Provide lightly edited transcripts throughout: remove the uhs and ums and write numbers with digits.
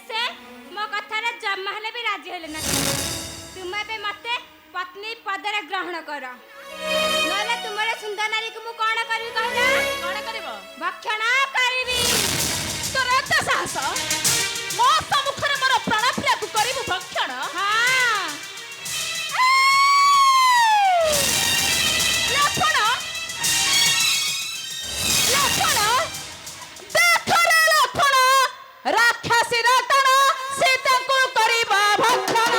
से मो कथार जमा हेले भी राजी हेले ना तुम ए मते पत्नी पदरे ग्रहण कर नले तुमरे सुंदर नारी को मु कोन करबी कहला कौन करिब भक्षण करबी तोर एते साहस मो सम्मुखरे मोर प्राण प्रिया को करिबु भक्षण हां लखण लखण देखरे लखण राक्षसी रटण सीता को करिबा भक्षण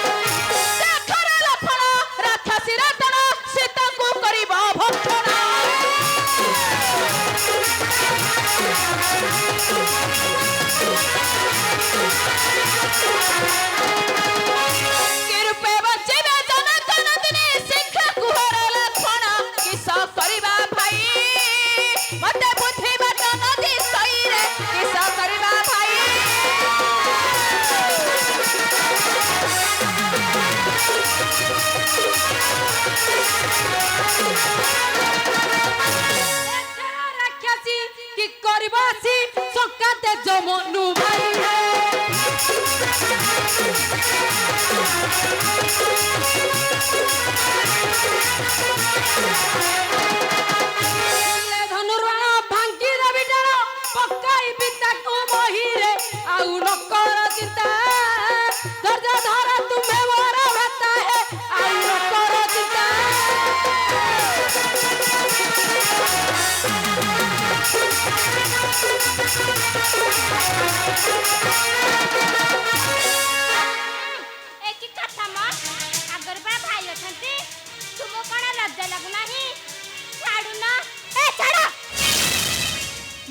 देखरे लखण राक्षसी रटण सीता को करिबा भक्षण किरूपे बचिबे जनक नंदिनी शिक्षा कुहर लखण किस करिबा भाई मते बुझिबा नदी सईरे किस करिबा भाई राक्षसी की करबासी सकाते जमनु भाई धनुर्बाण भांगी रवि डाल पकाई ताको बहिरे आउ न कर चिंता धैर्य धर तुम्हें मोर भाता है आउ न कर चिंता एकी कथा म आगर बा भाई अछंती तुम कोन लज्जा लागु नाही छाडू न ए छाड़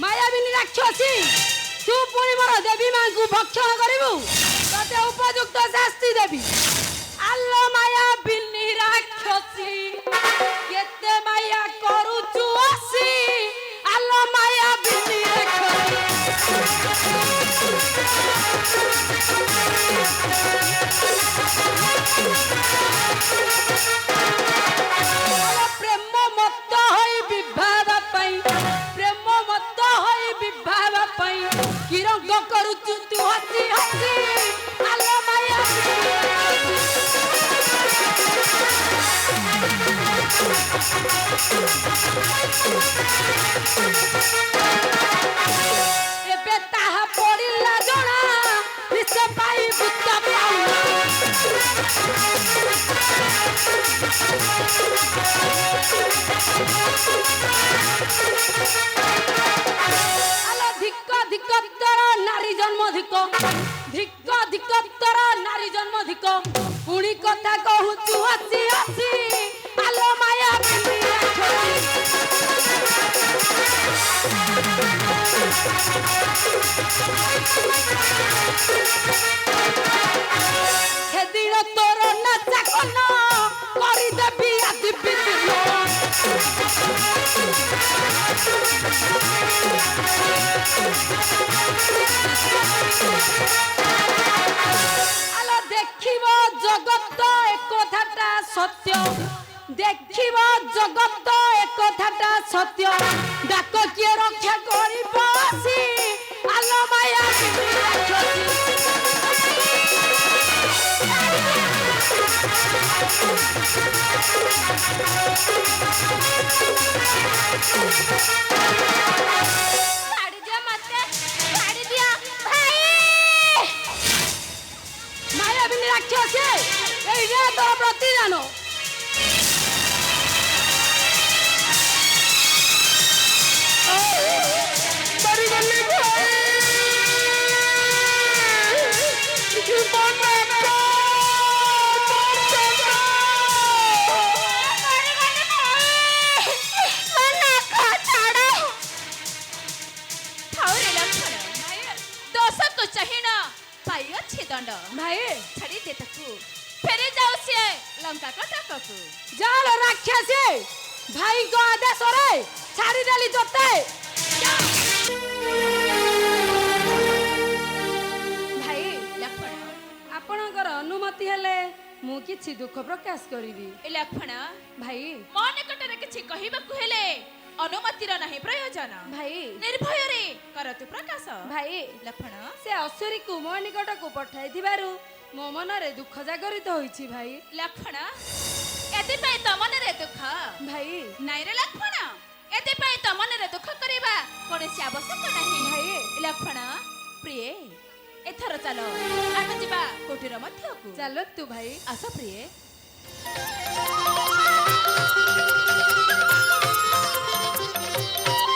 मायाबिनी राक्षसी तू पुणी मोर देवी मां को भक्षण करिवु तते उपयुक्त शास्ति देवी आल्लो मायाबिनी राक्षसी केते माया करूचु आसी आल्लो मायाबिनी प्रेम मत होई विवाह पई प्रेम मत होई विवाह पई किरंग करूचु तू हसी हसी आलो माया एबे ताहा पड़िला जणा विष पाई बुत आलो धिक्क धिक्क तर नारी जन्म धिक्क धिक्क धिक्क तर नारी जन्म धिक्क पुणी कथा कहूचु हसी हसी आलो माया সেদিন তোর নাচা কোন করি দেবি আদি বিদিন আলো দেখিব জগত একথাটা সত্য দেখিব জগত একথাটা সত্য ডাক কিয়ে রক্ষা করিব আসি আলো মায়া ছাড়ি দিয়া মতে ছাড়ি দিয়া ভাই মায়াবিনী রাক্ষসী এই রে তোর প্রতি জানো মরি গলি ভাই জীবন दंड भाई छाड़ी दे तकू फेरे जाओ से लंका को टाकू जाल राक्षसी भाई को आदेश रे छाड़ी देली तते भाई लखण आपणकर अनुमति हेले ମୁଁ କିଛି ଦୁଃଖ ପ୍ରକାଶ କରିବି। ଏ ଲକ୍ଷ୍ମଣ ଭାଇ ମୋ ନିକଟରେ କିଛି କହିବାକୁ ହେଲେ ଅନୁମତିର ନାହିଁ ପ୍ରୟୋଜନ। ଭାଇ ନିର୍ଭୟରେ କରତୁ ପ୍ରକାଶ। ଭାଇ ଲକ୍ଷ୍ମଣ ସେ ଅସୁରୀକୁ ମୋ ନିକଟକୁ ପଠାଇଥିବାରୁ ମୋ ମନରେ ଦୁଃଖ ଜାଗରିତ ହୋଇଛି ଭାଇ। ଲକ୍ଷ୍ମଣ ଏଥିପାଇଁ ତୋ ମନରେ ଦୁଃଖ ଭାଇ ନାଇଁ ରେ ଲକ୍ଷ୍ମଣ, ଏଥିପାଇଁ ତୋ ମନରେ ଦୁଃଖ କରିବା କୌଣସି ଆବଶ୍ୟକ ନାହିଁ। ଭାଇ ଲକ୍ଷ୍ମଣ ପ୍ରିୟେ, ଏଥର ଚାଲ ଆମେ ଯିବା କୋଟିର ମଧ୍ୟକୁ। ଚାଲନ୍ତୁ ଭାଇ। ଆସ ପ୍ରିୟେ।